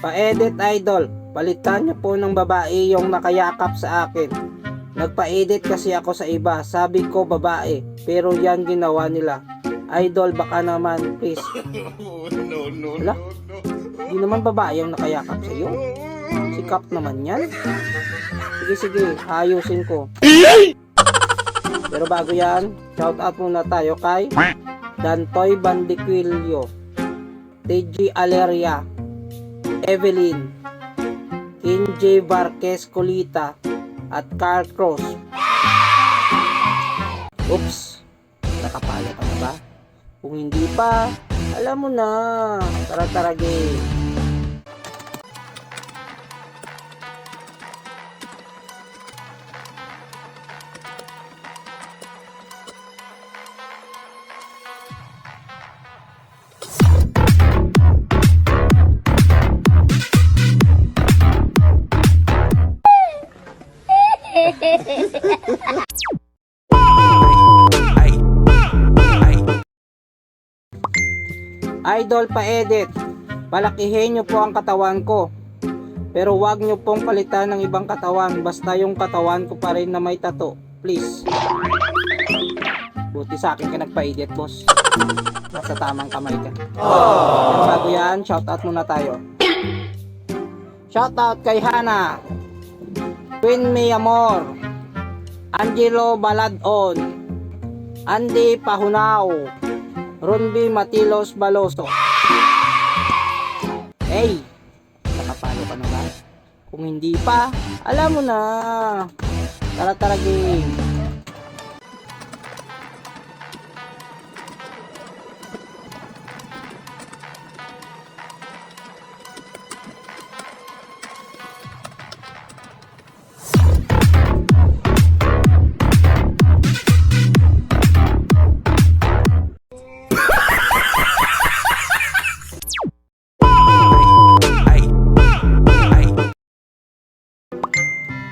Pa-edit idol, palitan niyo po ng babae yung nakayakap sa akin. Nagpa-edit kasi ako sa iba, sabi ko babae, pero yan ginawa nila. Idol, baka naman, please. Wala, di naman babae yung nakayakap sa iyo. Sikap naman yan. Sige, ayusin ko. Pero bago yan, shout out muna tayo kay Dantoy Bandiquillo, TG Aleria, Evelyn, Kinjay Varquez Colita, at Carl Cross. Oops, nakapalo ka na ba? Kung hindi pa, alam mo na. Tara game. Idol, pa-edit, palakihin nyo po ang katawan ko, pero wag nyo pong palitan ng ibang katawan, basta yung katawan ko pa rin na may tato, please. Buti sa akin ka nagpa-edit, boss. Nasa tamang kamay ka. Pero bago yan, shoutout muna tayo. Shoutout kay Hana, Queen May Amor, Angelo Baladon, Andy Pahunao, Ronby Matilos Baloso. Hey, nakapalo ka na ba? Kung hindi pa, alam mo na. Tara game.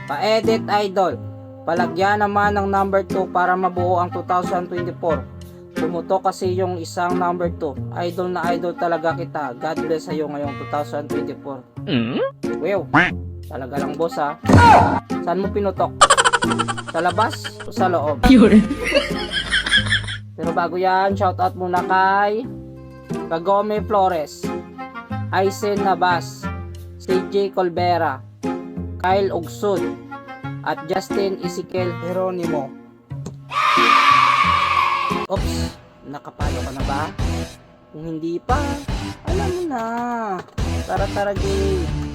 Pa-edit idol, palagyan naman ng number 2 para mabuo ang 2024. Pumuto kasi yung isang number 2. Idol na idol talaga kita. God bless sa'yo ngayong 2024. Wow, talaga lang boss ha. Saan mo pinutok? Sa labas o sa loob? Pero bago yan, shoutout muna kay Kagome Flores, Aisen Navas, CJ Colbera, Kyle Ugsud, at Justin Ezekiel Jeronimo. Oops, nakapalo ka na ba? Kung hindi pa, alam mo na. Tara game.